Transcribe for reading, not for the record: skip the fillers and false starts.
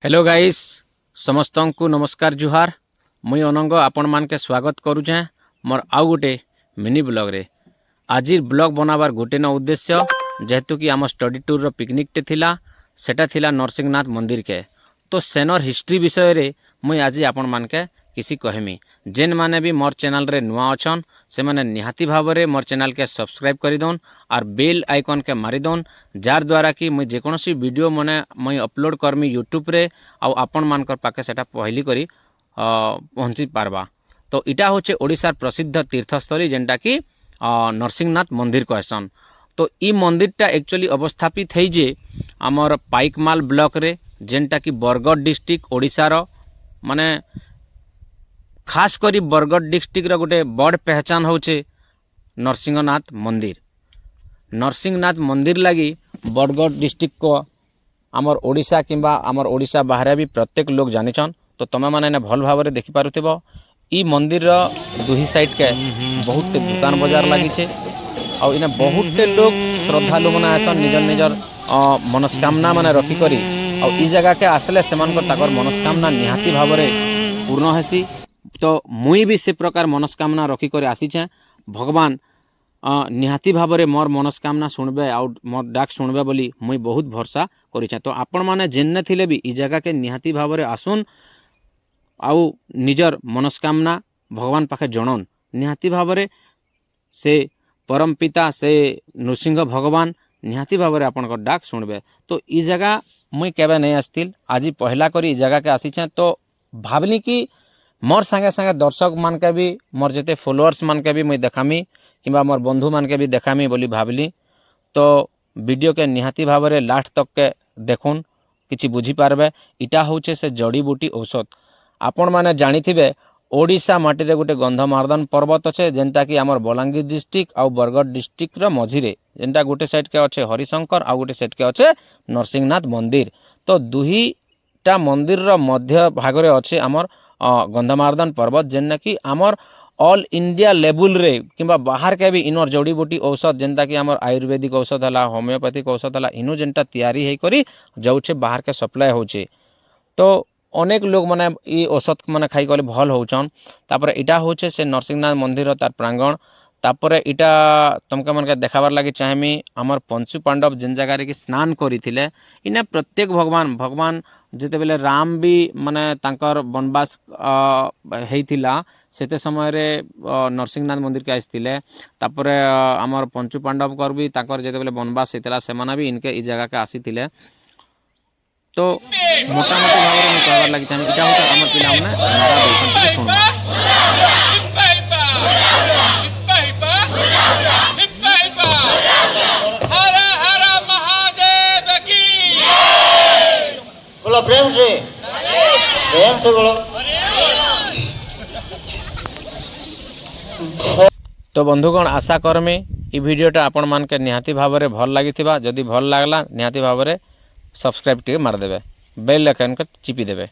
Hello guys समस्त को नमस्कार जुहार मुई अनंग आपण मान के स्वागत करुचे मोर आउ गोटे मिनी ब्लॉग रे। आज ब्लॉग बनाबार गोटे न उद्देश्य जेहेतु कि आम स्टडी टूर रो पिकनिक टे थिला सेटा थिला नरसिंहनाथ मंदिर के तो सेनर हिस्ट्री विषय रे मुई आज आपण मान के किसी कहमी। जेन माने भी मोर चैनल रे नुआ अछन से माने निहाती भाव रे मोर चैनल के सब्सक्राइब कर दौन और बेल आइकन के मारी दौन जार द्वारा कि मुई जेकोसी वीडियो माने मुई अपलोड करमी यूट्यूब रे आउ आपण मानकर पाके सेटा पहली करी पहुँची पारबा। तो इटा होचे ओडिशार प्रसिद्ध तीर्थस्थली जेनटा कि नरसिंहनाथ मंदिर कहसन। तो ई मंदिरटा एक्चुअली अवस्थापित है जे आमर पाइकमाल ब्लॉक रे जेनटा कि बरगढ़ डिस्ट्रिक्ट ओडिशार माने खास करी बरगढ़ डिस्ट्रिक्ट रो गोटे बड़ पहचान होचे नरसिंहनाथ मंदिर। नरसिंहनाथ मंदिर लगी बरगढ़ डिस्ट्रिक्ट को आमर ओडिशा किंबा आमर ओडिशा बाहर भी प्रत्येक लोग जानिछन। तो तमे माने भल भाव रे देखि पारुथिबो ई मंदिर रो दुही साइड के बहुत दुकान बाजार लगी छे और इने बहुत लोग श्रद्धालु माने आसन निजर निजर मनस्कामना माने रखी करी और ई जगह के आसले सेमान को ताकर मनस्कामना निहाती भाव रे पूर्ण हेसी। तो मुई भी से प्रकार मनस्कामना रखी कर आसीचे भगवान निहाती भाव रे मोर मनस्कामना सुनबे और मोर डाक सुनबे बोली मुई बहुत भरोसा करिछे। तो आपण माने जेन्ने थिले भी ई जगह के निहाती भाव रे आसुन आउ निजर मनस्कामना भगवान पाखे जनन निहाती भाव रे से परम पिता से नृसिंह भगवान निहाती भाव रे आपन डाक सुनबे। तो ई जगह मुई केबे नहीं आसतिल आज पहला करी ई जगह के आसीचे। तो भाबली कि मोर संगे संगे दर्शक मान के भी मोर जेते फॉलोअर्स मान के भी मुई देखामी किंबा मोर बंधु मान के भी देखामी बोली भाबली। तो वीडियो के निहाती भाव रे लास्ट तक के देखुन किछि बुझी पारबे। इटा होचे से जड़ी बूटी औषध आपण माने जानी थिबे ओडिशा माटी रे गोटे गंधमार्दन पर्वत अच्छे जेनटा कि आमर बलांगीर डिस्ट्रिक्ट आउ बरगढ़ डिस्ट्रिक्ट रो मझिरे जेनटा गोटे साइड के अच्छे हरिशंकर आउ गोटे साइड के अच्छे नरसिंहनाथ मंदिर। तो दुहीटा मंदिर रो मध्य भाग रे अच्छे आमर गंधमार्दन पर्वत जेन कि आमर ऑल इंडिया लेवल रे किंबा बाहर के भी इनर जड़ी बूटी औषध जेनता कि आमर आयुर्वेदिक औषध हला होमियोपैथिक औषध हला इनु जेनटा तैयारी है करी जाउछे बाहर के सप्लाई होचे। तो अनेक लोग माने ई औषध माने खाई गले भल होचन। तापर इटा होचे से नरसिंहनाथ मंदिर तार प्रांगण। तापर इटा तुमके मन के देखाबार लगी चाहेमी आमर पंचु पांडव जेन जगह रे कि स्नान करिथिले इने प्रत्येक भगवान जेते बेले राम भी माने तांकर वनवास हेइथिला सेते समय रे नरसिंहनाथ मंदिर के आइथिले। तापर आमर पंचु पांडव कर भी तांकर जेते बेले वनवास हेइथिला सेमाना भी इनके ई जगह के आसीथिले। तो मोटा मोटी भाव में कहबार लगी चाहे इटा होता आमर पिला माने नारा बोलछन सुनबा। बोलो प्रेम से बोलो। तो बंधुगण आशा करमी ई वीडियोटा आपण मान के निहाती भाव रे भल लागी थिबा। जदि भल लागला निहाती भाव रे सब्सक्राइब टे मार देबे बेल आइकन के चिपी देबे।